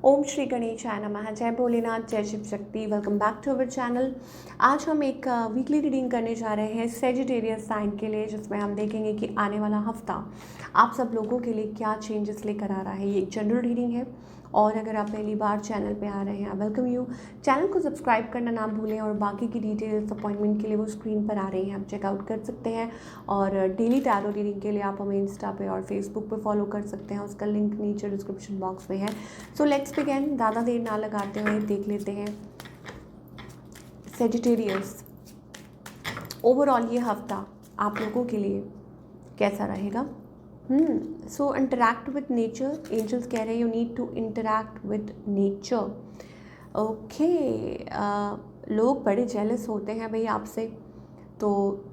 ओम श्री गणेशाय नमः। जय भोलेनाथ, जय Shiv Shakti. Welcome back to our channel. आज हम एक वीकली रीडिंग करने जा रहे हैं सेजिटेरियस साइन के लिए, जिसमें हम देखेंगे कि आने वाला हफ्ता आप सब लोगों के लिए क्या चेंजेस लेकर आ रहा है। ये एक जनरल रीडिंग है और अगर आप पहली बार चैनल पे आ रहे हैं, वेलकम यू। चैनल को सब्सक्राइब करना ना भूलें और बाकी की डिटेल्स अपॉइंटमेंट के लिए वो स्क्रीन पर आ रही हैं, आप चेकआउट कर सकते हैं। और डेली टैरो रीडिंग के लिए आप हमें इंस्टा पे और फेसबुक पे फॉलो कर सकते हैं, उसका लिंक नीचे डिस्क्रिप्शन बॉक्स में है। So let's begin. ज़्यादा देर ना लगाते हुए देख लेते हैं सेजिटेरियस ओवरऑल ये हफ्ता आप लोगों के लिए कैसा रहेगा। So interact with nature. Angels कह रहे हैं you need to interact with nature. Okay, लोग बड़े जेलस होते हैं भाई आपसे, तो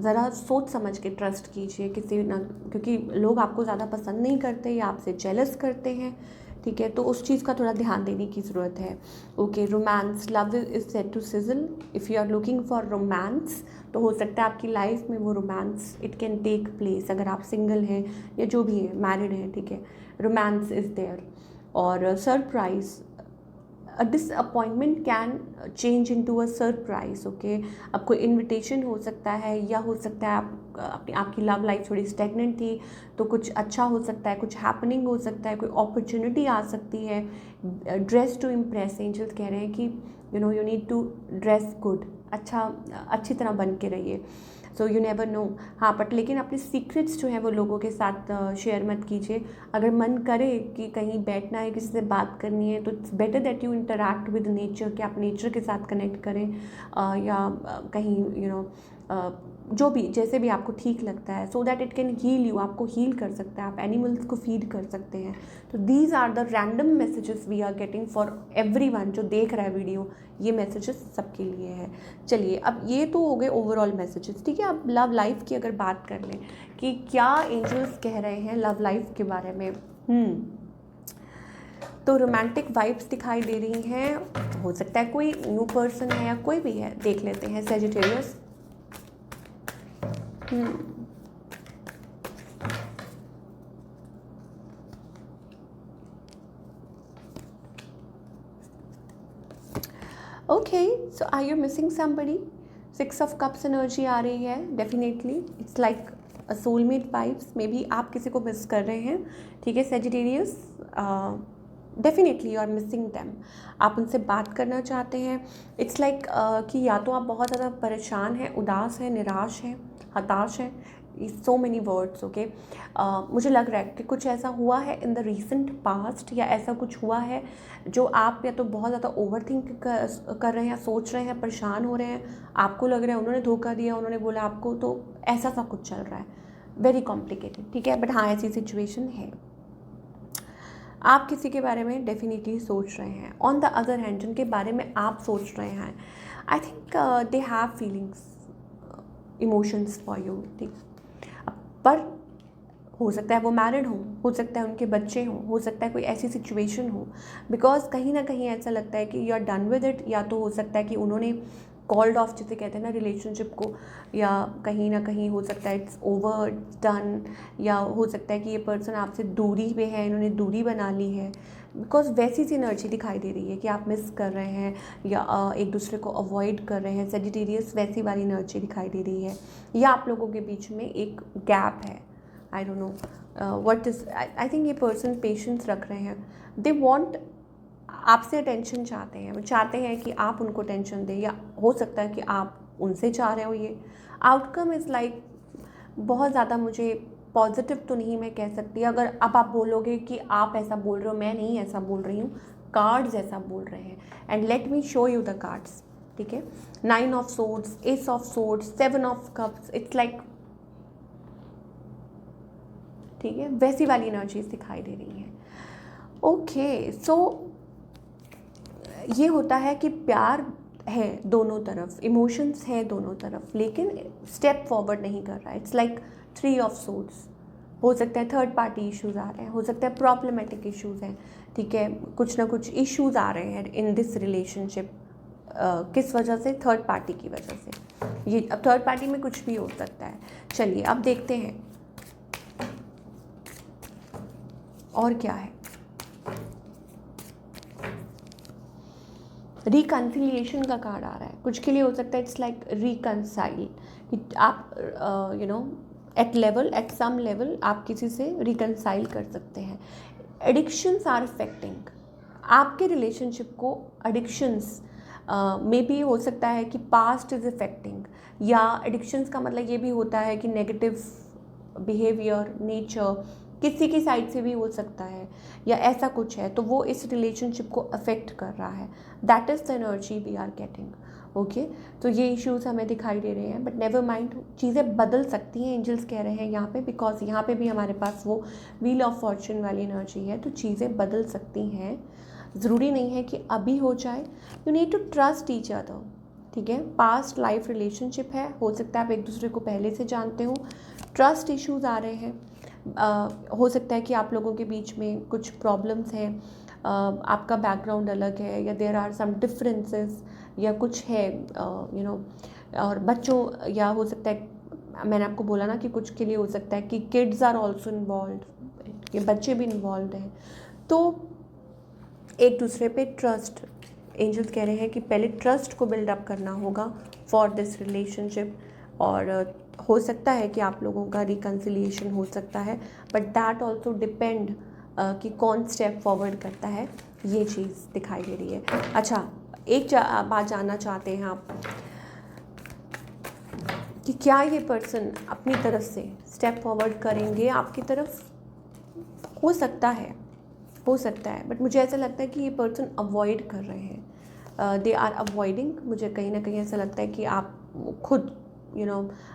ज़रा सोच समझ के ट्रस्ट कीजिए किसी ना, क्योंकि लोग आपको ज़्यादा पसंद नहीं करते या आपसे जेलस करते हैं, ठीक है। तो उस चीज़ का थोड़ा ध्यान देने की ज़रूरत है। Okay, romance, love is set to sizzle. If you are looking for romance तो हो सकता है आपकी लाइफ में वो romance it can take place. अगर आप सिंगल हैं या जो भी है, मैरिड हैं, ठीक है, रोमांस इज़ देयर। और surprise, a disappointment can change into a surprise. Okay, अब कोई इनविटेशन हो सकता है या हो सकता है आपकी लव लाइफ थोड़ी स्टेगनेंट थी तो कुछ अच्छा हो सकता है, कुछ हैपनिंग हो सकता है, कोई अपॉर्चुनिटी आ सकती है। Dress to impress. एंजल्स कह रहे हैं कि you need to dress good, अच्छी तरह बन के रहिए। So you never know. हाँ, बट लेकिन अपने सीक्रेट्स जो हैं वो लोगों के साथ शेयर मत कीजिए। अगर मन करे कि कहीं बैठना है, किसी से बात करनी है, तो it's better that you interact with nature, कि आप नेचर के साथ कनेक्ट करें या कहीं जो भी जैसे भी आपको ठीक लगता है, so that it can heal you. आपको हील कर सकता है, आप एनिमल्स को फीड कर सकते हैं। तो these are the random messages we are getting for everyone जो देख रहा है वीडियो। ये मैसेजेस सबके लिए है। चलिए, अब ये तो हो गए ओवरऑल मैसेजेस, ठीक है। अब लव लाइफ की अगर बात कर लें कि क्या एंजल्स कह रहे हैं लव लाइफ के बारे में। तो रोमांटिक वाइब्स दिखाई दे रही हैं। हो सकता है कोई न्यू पर्सन है या कोई भी है, देख लेते हैं Sagittarius. Okay, so are you missing somebody. 6 of cups energy आ रही है। Definitely it's like a soulmate vibes. Maybe आप किसी को मिस कर रहे हैं, ठीक है Sagittarius. Definitely you are missing them. आप उनसे बात करना चाहते हैं। इट्स लाइक कि या तो आप बहुत ज़्यादा परेशान हैं, उदास हैं, निराश हैं, हताश हैं। So many words. ओके, मुझे लग रहा है कि कुछ ऐसा हुआ है इन द रिसेंट पास्ट, या ऐसा कुछ हुआ है जो आप या तो बहुत ज़्यादा ओवर थिंक कर रहे हैं, सोच रहे हैं, परेशान हो रहे हैं। आपको लग रहा है उन्होंने धोखा दिया, उन्होंने बोला आपको, तो ऐसा सा कुछ चल रहा है। वेरी कॉम्प्लिकेटेड, ठीक है, बट हाँ ऐसी सिचुएशन है। आप किसी के बारे में डेफिनेटली सोच रहे हैं। ऑन द अदर हैंड जिनके बारे में आप सोच रहे हैं, I think they have feelings, emotions for you, ठीक। पर हो सकता है वो मैरिड हो सकता है उनके बच्चे हों, हो सकता है कोई ऐसी सिचुएशन हो, बिकॉज कहीं ना कहीं ऐसा लगता है कि you are done with it. या तो हो सकता है कि उन्होंने कॉल्ड ऑफ, जिसे कहते हैं ना, रिलेशनशिप को, या कहीं ना कहीं हो सकता है इट्स ओवर डन, या हो सकता है कि ये पर्सन आपसे दूरी पे है, इन्होंने दूरी बना ली है। बिकॉज वैसी सी एनर्जी दिखाई दे रही है कि आप मिस कर रहे हैं या एक दूसरे को अवॉइड कर रहे हैं। सेजिटेरियस वैसी वाली एनर्जी दिखाई दे रही है, या आप लोगों के बीच में एक गैप है। आई don't know what is, I think ये पर्सन पेशेंस रख रहे हैं। दे वांट, आपसे अटेंशन चाहते हैं, वो चाहते हैं कि आप उनको टेंशन दें, या हो सकता है कि आप उनसे चाह रहे हो। ये आउटकम इज़ लाइक बहुत ज़्यादा, मुझे पॉजिटिव तो नहीं मैं कह सकती। अगर अब आप बोलोगे कि आप ऐसा बोल रहे हो, मैं नहीं ऐसा बोल रही हूँ, कार्ड्स ऐसा बोल रहे हैं। And let me show you the cards, ठीक है। 9 of swords, S of swords, 7 of cups, it's like, ठीक है, वैसी वाली एनर्जीज दिखाई दे रही हैं। ओके, सो ये होता है कि प्यार है दोनों तरफ, इमोशंस है दोनों तरफ, लेकिन स्टेप फॉरवर्ड नहीं कर रहा है। It's like 3 of swords. हो सकता है थर्ड पार्टी इश्यूज़ आ रहे हैं, हो सकता है प्रॉब्लमेटिक इश्यूज़ हैं, ठीक है, कुछ ना कुछ इश्यूज़ आ रहे हैं इन दिस रिलेशनशिप। किस वजह से? थर्ड पार्टी की वजह से। ये अब थर्ड पार्टी में कुछ भी हो सकता है। चलिए अब देखते हैं और क्या है। रिकन्सिलिएशन का कार्ड आ रहा है, कुछ के लिए हो सकता है इट्स लाइक रिकनसाइल, कि आप एट सम लेवल आप किसी से रिकनसाइल कर सकते हैं। एडिक्शंस आर अफेक्टिंग आपके रिलेशनशिप को, एडिक्शंस में भी हो सकता है कि पास्ट इज़ इफेक्टिंग, या एडिक्शंस का मतलब ये भी होता है कि नेगेटिव बिहेवियर, नेचर किसी की साइड से भी हो सकता है, या ऐसा कुछ है तो वो इस रिलेशनशिप को अफेक्ट कर रहा है। That is the energy we are getting. Okay, तो ये इश्यूज हमें दिखाई दे रहे हैं, बट नेवर माइंड, चीज़ें बदल सकती हैं, एंजल्स कह रहे हैं यहाँ पे, बिकॉज यहाँ पे भी हमारे पास वो व्हील ऑफ फॉर्चून वाली एनर्जी है, तो चीज़ें बदल सकती हैं, ज़रूरी नहीं है कि अभी हो जाए। You need to trust each other, ठीक है। पास्ट लाइफ रिलेशनशिप है, हो सकता है आप एक दूसरे को पहले से जानते हो, ट्रस्ट इश्यूज आ रहे हैं, हो सकता है कि आप लोगों के बीच में कुछ प्रॉब्लम्स हैं, आपका बैकग्राउंड अलग है, या देयर आर सम डिफरेंसेस, या कुछ है और बच्चों, या हो सकता है मैंने आपको बोला ना कि कुछ के लिए हो सकता है कि किड्स आर ऑल्सो इन्वॉल्व, ये बच्चे भी इन्वॉल्व हैं, तो एक दूसरे पे ट्रस्ट, एंजल्स कह रहे हैं कि पहले ट्रस्ट को बिल्डअप करना होगा फॉर दिस रिलेशनशिप, और हो सकता है कि आप लोगों का रिकन्सिलिएशन हो सकता है, बट दैट ऑल्सो डिपेंड कि कौन स्टेप फॉरवर्ड करता है, ये चीज़ दिखाई दे रही है। अच्छा, एक बात जानना चाहते हैं आप कि क्या ये पर्सन अपनी तरफ से स्टेप फॉरवर्ड करेंगे आपकी तरफ? हो सकता है, बट मुझे ऐसा लगता है कि ये पर्सन अवॉइड कर रहे हैं, दे आर अवॉइडिंग। मुझे कहीं ना कहीं ऐसा लगता है कि आप खुद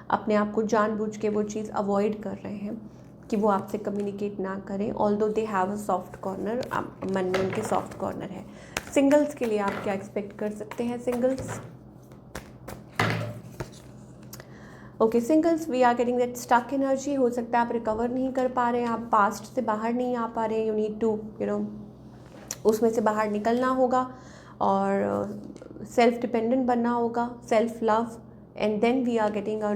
अपने आप को जानबूझ के वो चीज़ अवॉइड कर रहे हैं कि वो आपसे कम्युनिकेट ना करें, although they have a soft corner, मन में उनके सॉफ्ट कॉर्नर है। सिंगल्स के लिए आप क्या एक्सपेक्ट कर सकते हैं? Singles, okay, singles we are getting that stuck energy. हो सकता है आप रिकवर नहीं कर पा रहे हैं, आप पास्ट से बाहर नहीं आ पा रहे हैं, यू नीड टू उसमें से बाहर निकलना होगा, और सेल्फ डिपेंडेंट बनना होगा, self love, and then we are getting a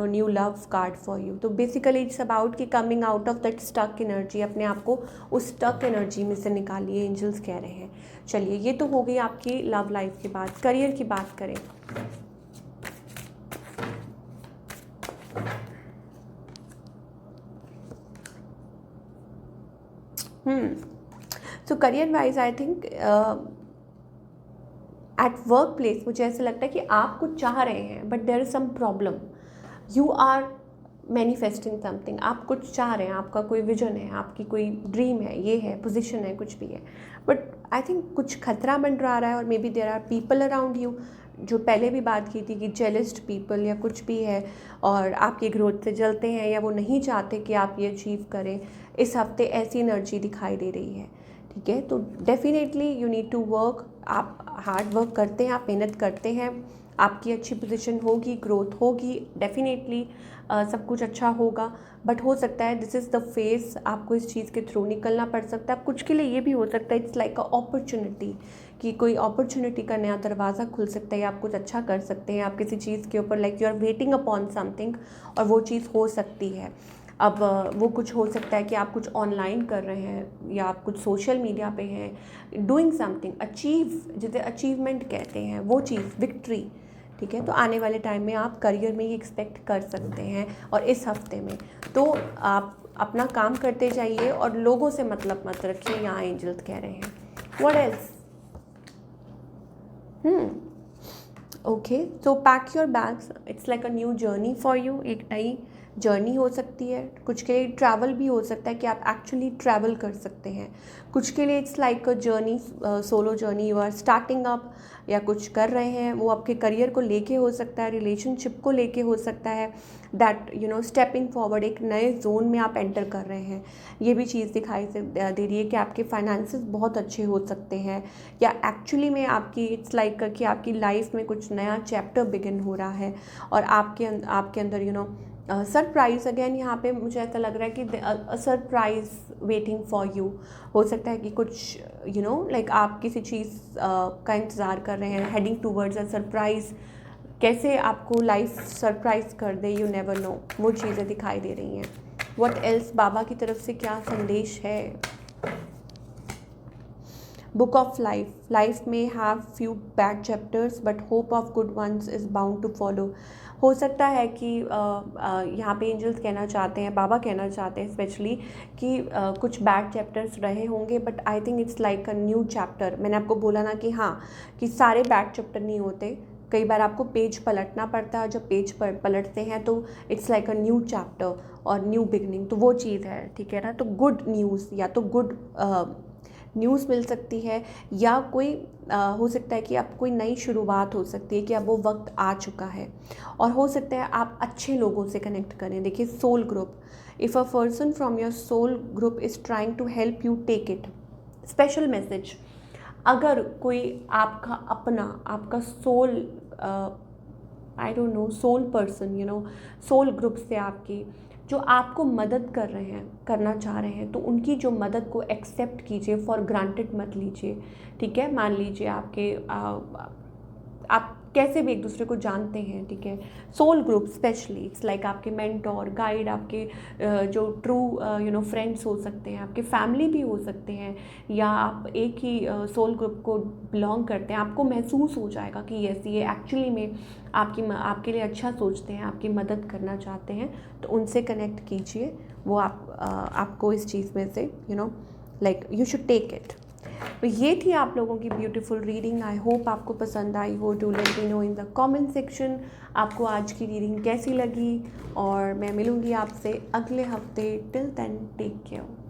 new love card for you। तो basically it's about कि coming out of that stuck energy, अपने आप को उस stuck energy में से निकालिए, एंजल्स कह रहे हैं। चलिए, ये तो हो गई आपकी लव लाइफ की बात। करियर की बात करें, सो career wise I think at work place मुझे ऐसा लगता है कि आप कुछ चाह रहे हैं, but there is some problem, you are manifesting something, आप कुछ चाह रहे हैं, आपका कोई विजन है, आपकी कोई ड्रीम है, ये है, पोजीशन है, कुछ भी है, बट आई थिंक कुछ खतरा मंडरा रहा है, और may be there are people around you, जो पहले भी बात की थी कि जेलस्ड पीपल या कुछ भी है, और आपकी ग्रोथ से जलते हैं, या वो नहीं चाहते कि आप ये अचीव करें। इस हफ्ते ऐसी एनर्जी दिखाई दे रही है, ठीक है। तो definitely you need to work, आप हार्ड वर्क करते हैं, आप मेहनत करते हैं, आपकी अच्छी पोजीशन होगी, ग्रोथ होगी, डेफिनेटली सब कुछ अच्छा होगा, बट हो सकता है दिस इज़ द फेस, आपको इस चीज़ के थ्रू निकलना पड़ सकता है। कुछ के लिए ये भी हो सकता है इट्स लाइक अ अपॉर्चुनिटी, कि कोई अपॉर्चुनिटी का नया दरवाज़ा खुल सकता है, आप कुछ अच्छा कर सकते हैं, आप किसी चीज़ के ऊपर like you are waiting upon something, और वो चीज़ हो सकती है। अब वो कुछ हो सकता है कि आप कुछ ऑनलाइन कर रहे हैं, या आप कुछ सोशल मीडिया पे हैं, डूइंग समथिंग, अचीव, जिसे अचीवमेंट कहते हैं, वो चीज़, विक्ट्री, ठीक है। तो आने वाले टाइम में आप करियर में ये एक्सपेक्ट कर सकते हैं, और इस हफ्ते में तो आप अपना काम करते जाइए, और लोगों से मतलब मत रखिए, यहाँ एंजल्स कह रहे हैं। What else? Okay, so pack your bags, it's like a new journey for you, एक नई जर्नी हो सकती है। कुछ के लिए ट्रैवल भी हो सकता है कि आप एक्चुअली ट्रैवल कर सकते हैं। कुछ के लिए it's like a journey, solo journey, you are starting up, या कुछ कर रहे हैं, वो आपके करियर को लेके हो सकता है, रिलेशनशिप को लेके हो सकता है, दैट स्टेपिंग फॉरवर्ड, एक नए जोन में आप एंटर कर रहे हैं। ये भी चीज़ दिखाई दे रही है कि आपके फाइनेंसेस बहुत अच्छे हो सकते हैं, या एक्चुअली में आपकी इट्स लाइक कि आपकी लाइफ में कुछ नया चैप्टर बिगिन हो रहा है, और आपके अंदर सरप्राइज़, अगेन यहाँ पे मुझे ऐसा लग रहा है कि सरप्राइज़ वेटिंग फॉर यू। हो सकता है कि कुछ लाइक आप किसी चीज़ का इंतज़ार कर रहे हैं, हेडिंग टूवर्ड्स अ सरप्राइज़, कैसे आपको लाइफ सरप्राइज़ कर दे, यू नेवर नो, वो चीज़ें दिखाई दे रही हैं। What else? बाबा की तरफ से क्या संदेश है? बुक ऑफ लाइफ में have few bad chapters but hope of good ones is bound to follow. हो सकता है कि यहाँ पे एंजल्स कहना चाहते हैं, बाबा कहना चाहते हैं स्पेशली कि कुछ बैड चैप्टर्स रहे होंगे, but I think it's like a new chapter. मैंने आपको बोला ना कि हाँ, कि सारे बैड चैप्टर नहीं होते, कई बार आपको पेज पलटना पड़ता है, जब पेज पर पलटते हैं तो it's like a new chapter और न्यू बिगनिंग, तो वो चीज़ है, ठीक है ना। तो गुड न्यूज़, या तो गुड न्यूज़ मिल सकती है, या कोई हो सकता है कि अब कोई नई शुरुआत हो सकती है, कि अब वो वक्त आ चुका है, और हो सकता है आप अच्छे लोगों से कनेक्ट करें। देखिए soul group, if a person from your soul group is trying to help you take it, special message. अगर कोई आपका अपना, आपका soul, I don't know, soul person, you know, soul group से आपकी जो आपको मदद कर रहे हैं, करना चाह रहे हैं, तो उनकी जो मदद को एक्सेप्ट कीजिए, फॉर ग्रांटेड मत लीजिए, ठीक है। मान लीजिए आपके आप कैसे भी एक दूसरे को जानते हैं, ठीक है। Soul group specially it's like आपके मेंटोर, गाइड, आपके जो ट्रू यू नो फ्रेंड्स हो सकते हैं, आपके फैमिली भी हो सकते हैं, या आप एक ही सोल ग्रुप को बिलोंग करते हैं। आपको महसूस हो जाएगा कि यस, ये एक्चुअली में आपके लिए अच्छा सोचते हैं, आपकी मदद करना चाहते हैं, तो उनसे कनेक्ट कीजिए। वो आपको इस चीज़ में से you know like you should take it. तो ये थी आप लोगों की ब्यूटीफुल रीडिंग। आई होप आपको पसंद आई हो। Do let me know in the comment section आपको आज की रीडिंग कैसी लगी, और मैं मिलूँगी आपसे अगले हफ्ते। Till then take care.